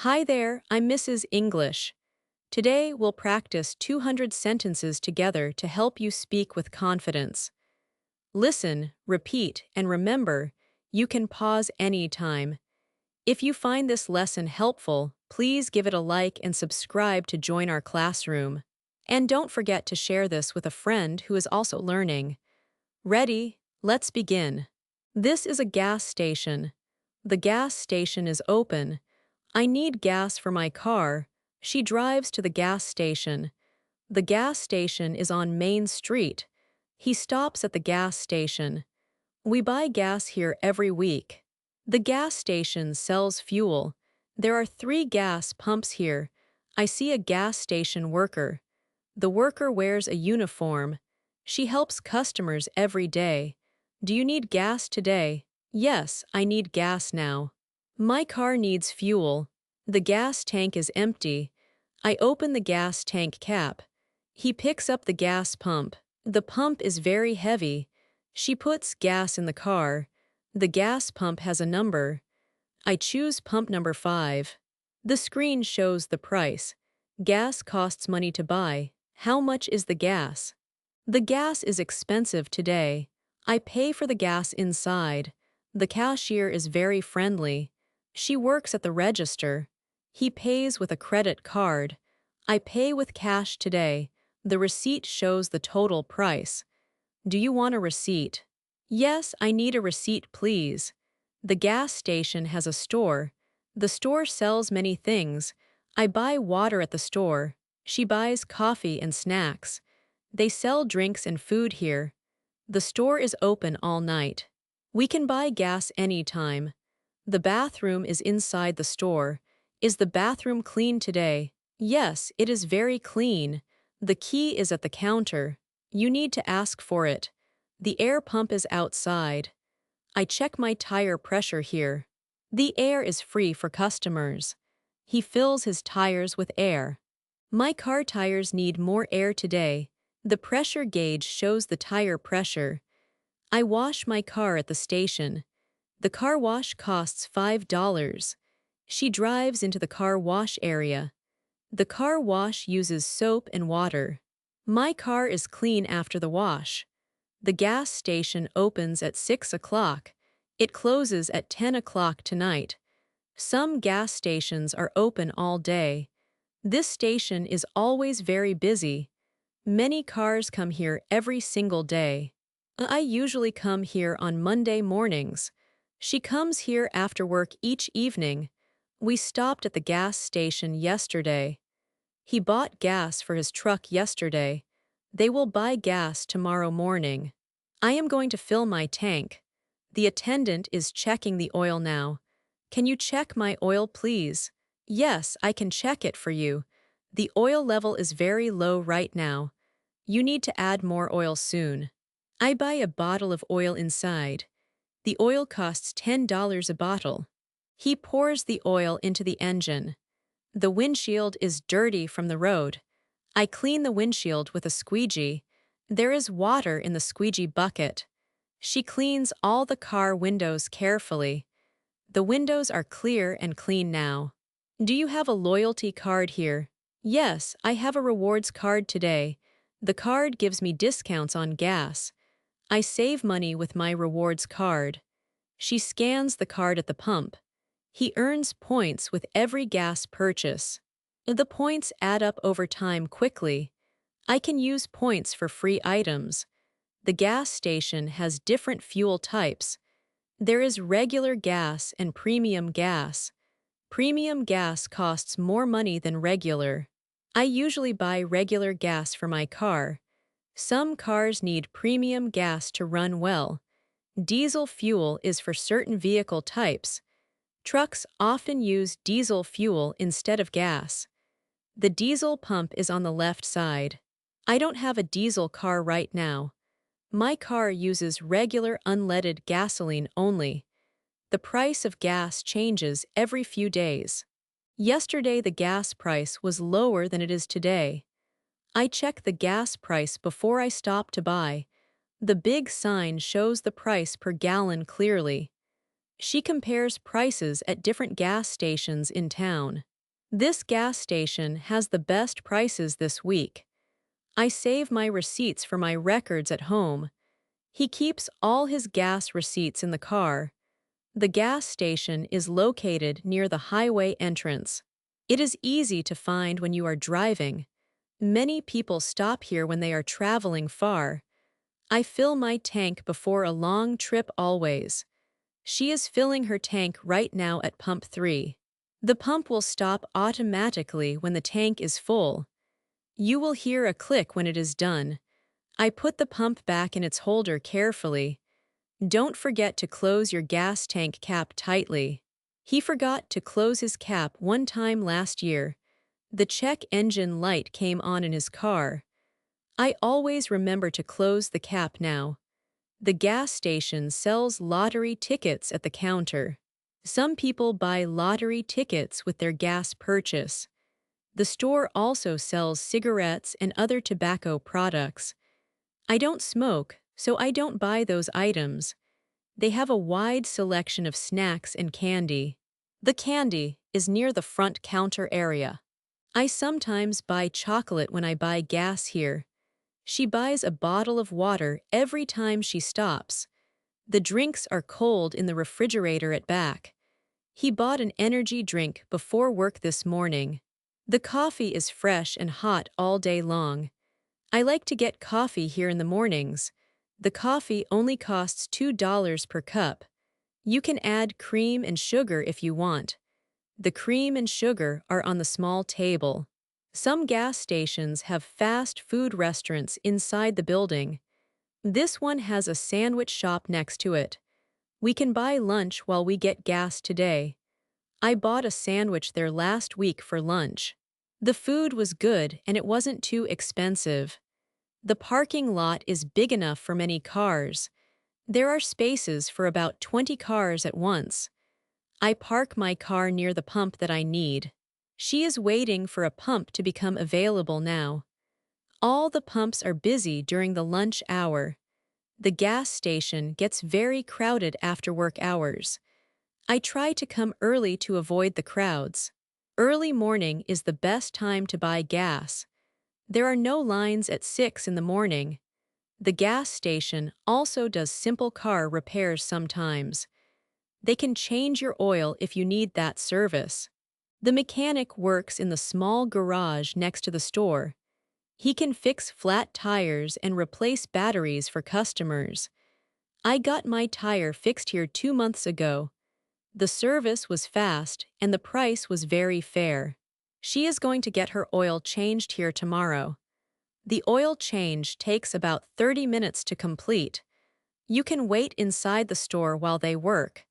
Hi there, I'm Mrs. English. Today we'll practice 200 sentences together to help you speak with confidence. Listen, repeat, and remember, you can pause anytime. If you find this lesson helpful, please give it a like and subscribe to join our classroom. And don't forget to share this with a friend who is also learning. Ready? Let's begin. This is a gas station. The gas station is open. I need gas for my car. She drives to the gas station. The gas station is on Main Street. He stops at the gas station. We buy gas here every week. The gas station sells fuel. There are 3 gas pumps here. I see a gas station worker. The worker wears a uniform. She helps customers every day. Do you need gas today? Yes, I need gas now. My car needs fuel. The gas tank is empty. I open the gas tank cap. He picks up the gas pump. The pump is very heavy. She puts gas in the car. The gas pump has a number. I choose pump number 5. The screen shows the price. Gas costs money to buy. How much is the gas? The gas is expensive today. I pay for the gas inside. The cashier is very friendly. She works at the register. He pays with a credit card. I pay with cash today. The receipt shows the total price. Do you want a receipt? Yes, I need a receipt, please. The gas station has a store. The store sells many things. I buy water at the store. She buys coffee and snacks. They sell drinks and food here. The store is open all night. We can buy gas anytime. The bathroom is inside the store. Is the bathroom clean today? Yes, it is very clean. The key is at the counter. You need to ask for it. The air pump is outside. I check my tire pressure here. The air is free for customers. He fills his tires with air. My car tires need more air today. The pressure gauge shows the tire pressure. I wash my car at the station. The car wash costs $5. She drives into the car wash area. The car wash uses soap and water. My car is clean after the wash. The gas station opens at 6 o'clock. It closes at 10 o'clock tonight. Some gas stations are open all day. This station is always very busy. Many cars come here every single day. I usually come here on Monday mornings. She comes here after work each evening. We stopped at the gas station yesterday. He bought gas for his truck yesterday. They will buy gas tomorrow morning. I am going to fill my tank. The attendant is checking the oil now. Can you check my oil, please? Yes, I can check it for you. The oil level is very low right now. You need to add more oil soon. I buy a bottle of oil inside. The oil costs $10 a bottle. He pours the oil into the engine. The windshield is dirty from the road. I clean the windshield with a squeegee. There is water in the squeegee bucket. She cleans all the car windows carefully. The windows are clear and clean now. Do you have a loyalty card here? Yes, I have a rewards card today. The card gives me discounts on gas. I save money with my rewards card. She scans the card at the pump. He earns points with every gas purchase. The points add up over time quickly. I can use points for free items. The gas station has different fuel types. There is regular gas and premium gas. Premium gas costs more money than regular. I usually buy regular gas for my car. Some cars need premium gas to run well. Diesel fuel is for certain vehicle types. Trucks often use diesel fuel instead of gas. The diesel pump is on the left side. I don't have a diesel car right now. My car uses regular unleaded gasoline only. The price of gas changes every few days. Yesterday the gas price was lower than it is today. I check the gas price before I stop to buy. The big sign shows the price per gallon clearly. She compares prices at different gas stations in town. This gas station has the best prices this week. I save my receipts for my records at home. He keeps all his gas receipts in the car. The gas station is located near the highway entrance. It is easy to find when you are driving. Many people stop here when they are traveling far. I fill my tank before a long trip always. She is filling her tank right now at pump 3. The pump will stop automatically when the tank is full. You will hear a click when it is done. I put the pump back in its holder carefully. Don't forget to close your gas tank cap tightly. He forgot to close his cap one time last year. The check engine light came on in his car. I always remember to close the cap now. The gas station sells lottery tickets at the counter. Some people buy lottery tickets with their gas purchase. The store also sells cigarettes and other tobacco products. I don't smoke, so I don't buy those items. They have a wide selection of snacks and candy. The candy is near the front counter area. I sometimes buy chocolate when I buy gas here. She buys a bottle of water every time she stops. The drinks are cold in the refrigerator at back. He bought an energy drink before work this morning. The coffee is fresh and hot all day long. I like to get coffee here in the mornings. The coffee only costs $2 per cup. You can add cream and sugar if you want. The cream and sugar are on the small table. Some gas stations have fast food restaurants inside the building. This one has a sandwich shop next to it. We can buy lunch while we get gas today. I bought a sandwich there last week for lunch. The food was good and it wasn't too expensive. The parking lot is big enough for many cars. There are spaces for about 20 cars at once. I park my car near the pump that I need. She is waiting for a pump to become available now. All the pumps are busy during the lunch hour. The gas station gets very crowded after work hours. I try to come early to avoid the crowds. Early morning is the best time to buy gas. There are no lines at 6 in the morning. The gas station also does simple car repairs sometimes. They can change your oil if you need that service. The mechanic works in the small garage next to the store. He can fix flat tires and replace batteries for customers. I got my tire fixed here 2 months ago. The service was fast and the price was very fair. She is going to get her oil changed here tomorrow. The oil change takes about 30 minutes to complete. You can wait inside the store while they work.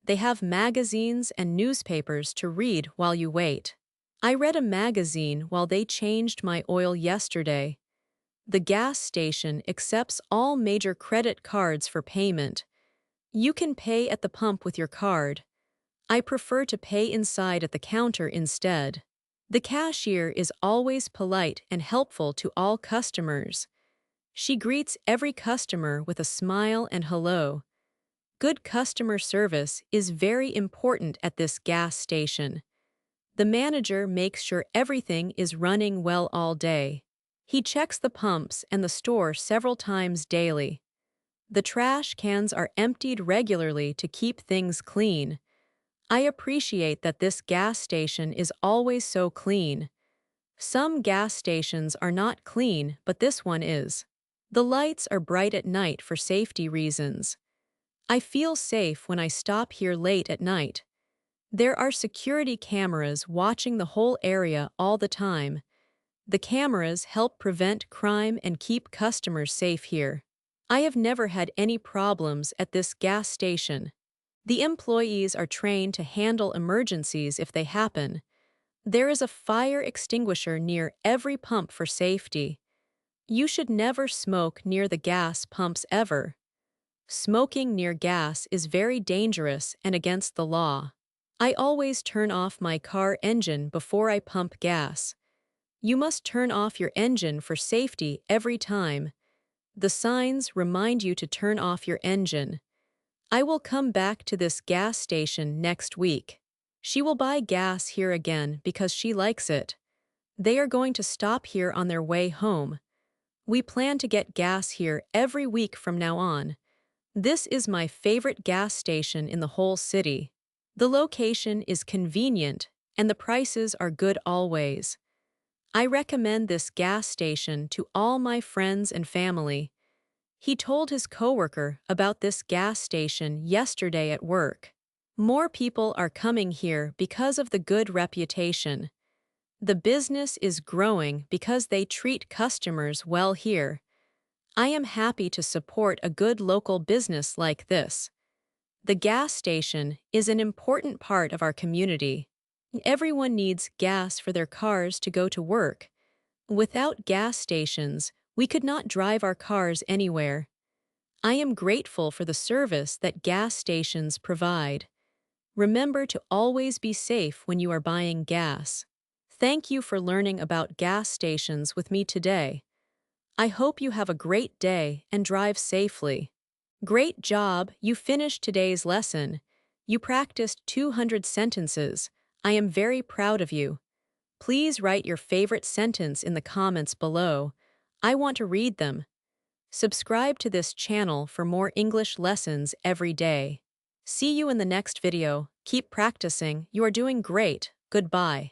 They have magazines and newspapers to read while you wait. I read a magazine while they changed my oil yesterday. The gas station accepts all major credit cards for payment. You can pay at the pump with your card. I prefer to pay inside at the counter instead. The cashier is always polite and helpful to all customers. She greets every customer with a smile and hello. Good customer service is very important at this gas station. The manager makes sure everything is running well all day. He checks the pumps and the store several times daily. The trash cans are emptied regularly to keep things clean. I appreciate that this gas station is always so clean. Some gas stations are not clean, but this one is. The lights are bright at night for safety reasons. I feel safe when I stop here late at night. There are security cameras watching the whole area all the time. The cameras help prevent crime and keep customers safe here. I have never had any problems at this gas station. The employees are trained to handle emergencies if they happen. There is a fire extinguisher near every pump for safety. You should never smoke near the gas pumps ever. Smoking near gas is very dangerous and against the law. I always turn off my car engine before I pump gas. You must turn off your engine for safety every time. The signs remind you to turn off your engine. I will come back to this gas station next week. She will buy gas here again because she likes it. They are going to stop here on their way home. We plan to get gas here every week from now on. This is my favorite gas station in the whole city. The location is convenient and the prices are good always. I recommend this gas station to all my friends and family. He told his coworker about this gas station yesterday at work. More people are coming here because of the good reputation. The business is growing because they treat customers well here. I am happy to support a good local business like this. The gas station is an important part of our community. Everyone needs gas for their cars to go to work. Without gas stations, we could not drive our cars anywhere. I am grateful for the service that gas stations provide. Remember to always be safe when you are buying gas. Thank you for learning about gas stations with me today. I hope you have a great day and drive safely. Great job, you finished today's lesson. You practiced 200 sentences. I am very proud of you. Please write your favorite sentence in the comments below. I want to read them. Subscribe to this channel for more English lessons every day. See you in the next video. Keep practicing. You are doing great. Goodbye.